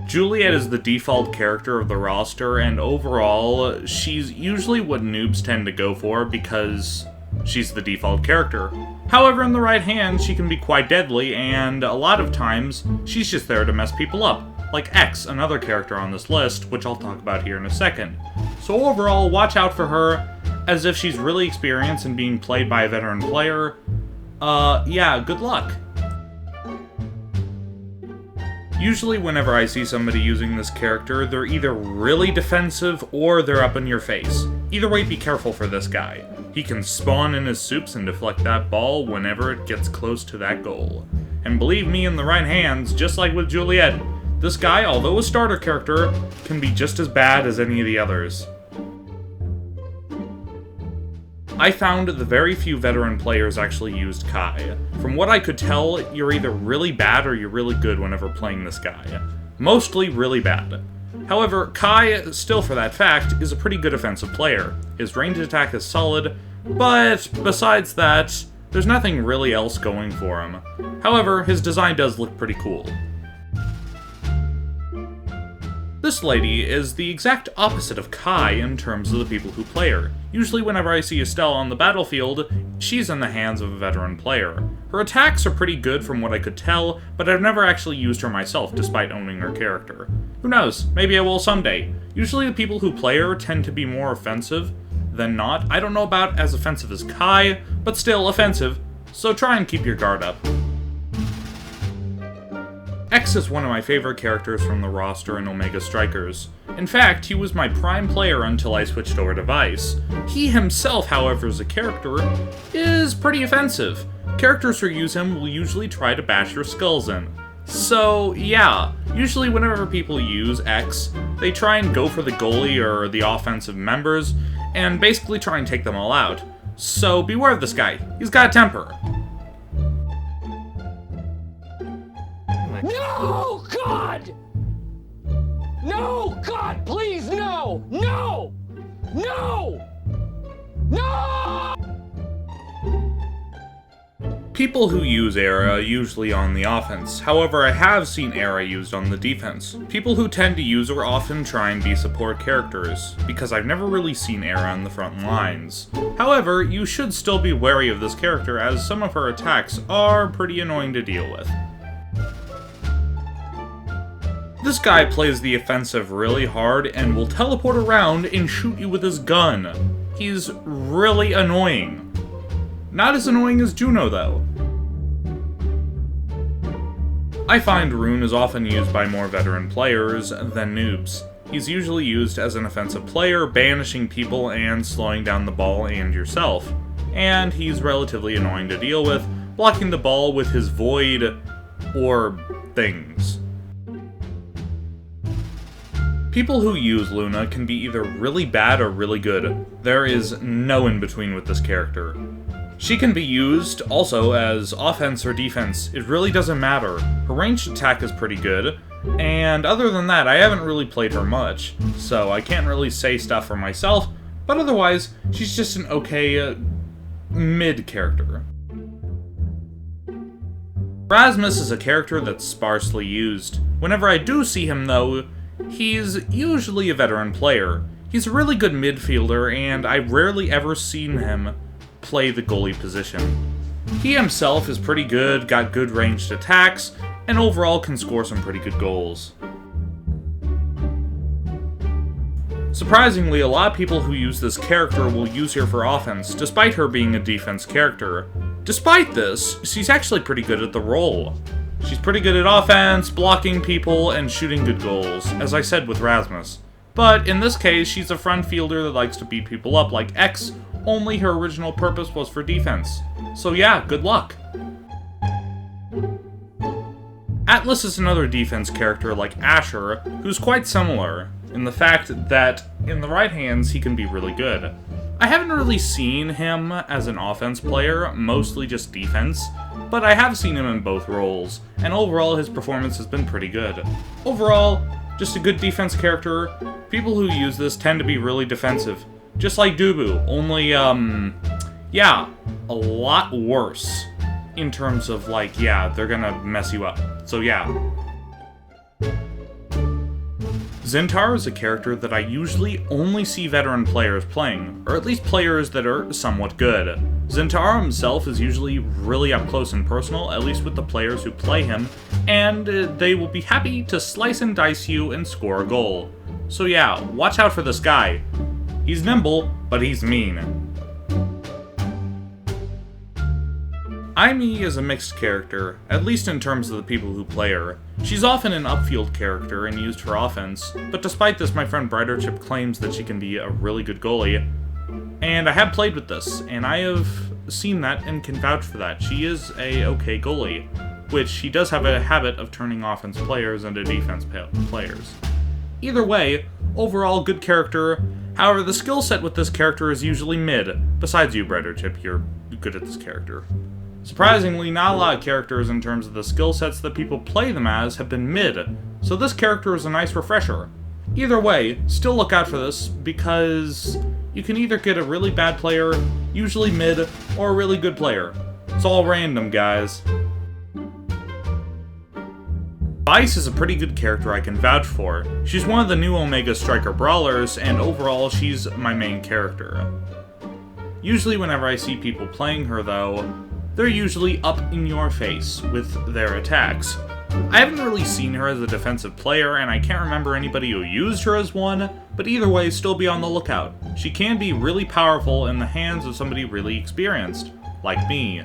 Juliet is the default character of the roster, and overall, she's usually what noobs tend to go for because she's the default character. However, in the right hands, she can be quite deadly, and a lot of times, she's just there to mess people up, like X, another character on this list, which I'll talk about here in a second. So overall, watch out for her, as if she's really experienced in being played by a veteran player. Yeah, good luck. Usually whenever I see somebody using this character, they're either really defensive or they're up in your face. Either way, be careful for this guy. He can spawn in his soups and deflect that ball whenever it gets close to that goal. And believe me, in the right hands, just like with Juliet, this guy, although a starter character, can be just as bad as any of the others. I found the very few veteran players actually used Kai. From what I could tell, you're either really bad or you're really good whenever playing this guy. Mostly really bad. However, Kai, still for that fact, is a pretty good offensive player. His ranged attack is solid, but besides that, there's nothing really else going for him. However, his design does look pretty cool. This lady is the exact opposite of Kai in terms of the people who play her. Usually whenever I see Estelle on the battlefield, she's in the hands of a veteran player. Her attacks are pretty good from what I could tell, but I've never actually used her myself despite owning her character. Who knows, maybe I will someday. Usually the people who play her tend to be more offensive than not. I don't know about as offensive as Kai, but still offensive, so try and keep your guard up. X is one of my favorite characters from the roster in Omega Strikers. In fact, he was my prime player until I switched over to Vice. He himself, however, as a character, is pretty offensive. Characters who use him will usually try to bash your skulls in. So, yeah, usually whenever people use X, they try and go for the goalie or the offensive members, and basically try and take them all out. So beware of this guy, he's got a temper. No, God! No, God, please, no! No! No! No! People who use Era usually on the offense, however I have seen Era used on the defense. People who tend to use her often try and be support characters, because I've never really seen Era on the front lines. However, you should still be wary of this character as some of her attacks are pretty annoying to deal with. This guy plays the offensive really hard and will teleport around and shoot you with his gun. He's really annoying. Not as annoying as Juno, though. I find Rune is often used by more veteran players than noobs. He's usually used as an offensive player, banishing people and slowing down the ball and yourself. And he's relatively annoying to deal with, blocking the ball with his void or things. People who use Luna can be either really bad or really good. There is no in-between with this character. She can be used also as offense or defense. It really doesn't matter. Her ranged attack is pretty good, and other than that, I haven't really played her much, so I can't really say stuff for myself, but otherwise, she's just an okay, mid character. Rasmus is a character that's sparsely used. Whenever I do see him, though, he's usually a veteran player. He's a really good midfielder, and I've rarely ever seen him play the goalie position. He himself is pretty good, got good ranged attacks, and overall can score some pretty good goals. Surprisingly, a lot of people who use this character will use her for offense, despite her being a defense character. Despite this, she's actually pretty good at the role. She's pretty good at offense, blocking people, and shooting good goals, as I said with Rasmus. But in this case, she's a front fielder that likes to beat people up like X, only her original purpose was for defense. So yeah, good luck. Atlas is another defense character like Asher, who's quite similar, in the fact that in the right hands he can be really good. I haven't really seen him as an offense player, mostly just defense, but I have seen him in both roles, and overall his performance has been pretty good. Overall, just a good defense character. People who use this tend to be really defensive, just like Dubu, only, yeah, a lot worse in terms of, like, yeah, they're gonna mess you up. So yeah. Zintar is a character that I usually only see veteran players playing, or at least players that are somewhat good. Zintar himself is usually really up close and personal, at least with the players who play him, and they will be happy to slice and dice you and score a goal. So yeah, watch out for this guy. He's nimble, but he's mean. Aimee is a mixed character, at least in terms of the people who play her. She's often an upfield character and used for offense, but despite this, my friend Brighterchip claims that she can be a really good goalie. And I have played with this, and I have seen that and can vouch for that. She is a okay goalie, which she does have a habit of turning offense players into defense players. Either way, overall good character. However, the skill set with this character is usually mid. Besides you, Brighterchip, you're good at this character. Surprisingly, not a lot of characters in terms of the skill sets that people play them as have been mid, so this character is a nice refresher. Either way, still look out for this, because you can either get a really bad player, usually mid, or a really good player. It's all random, guys. Vice is a pretty good character I can vouch for. She's one of the new Omega Striker brawlers, and overall she's my main character. Usually whenever I see people playing her though, they're usually up in your face with their attacks. I haven't really seen her as a defensive player, and I can't remember anybody who used her as one, but either way, still be on the lookout. She can be really powerful in the hands of somebody really experienced, like me.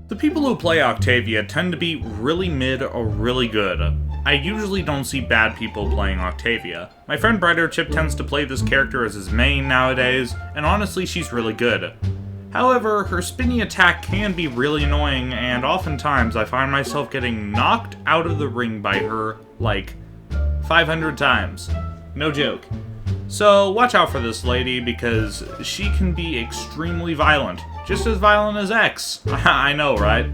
The people who play Octavia tend to be really mid or really good. I usually don't see bad people playing Octavia. My friend Brighterchip tends to play this character as his main nowadays, and honestly she's really good. However, her spinny attack can be really annoying, and oftentimes I find myself getting knocked out of the ring by her, like, 500 times. No joke. So watch out for this lady, because she can be extremely violent. Just as violent as X. I know, right?